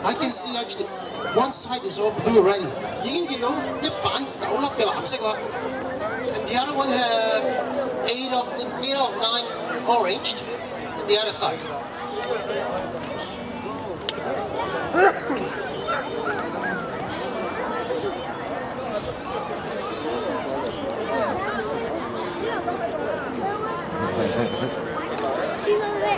I can see actually one side is all blue already. You can know, and the other one have 8 of 9 orange. The other side. She's over there.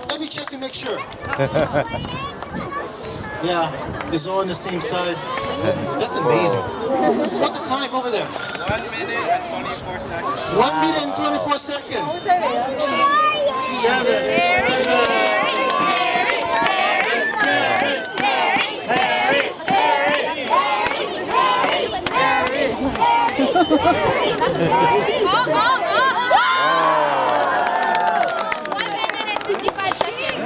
Let me check to make sure. Yeah, it's all on the same side. That's amazing. What's the time over there? 1 minute and 24 seconds. 1 minute and 24 seconds. Very good.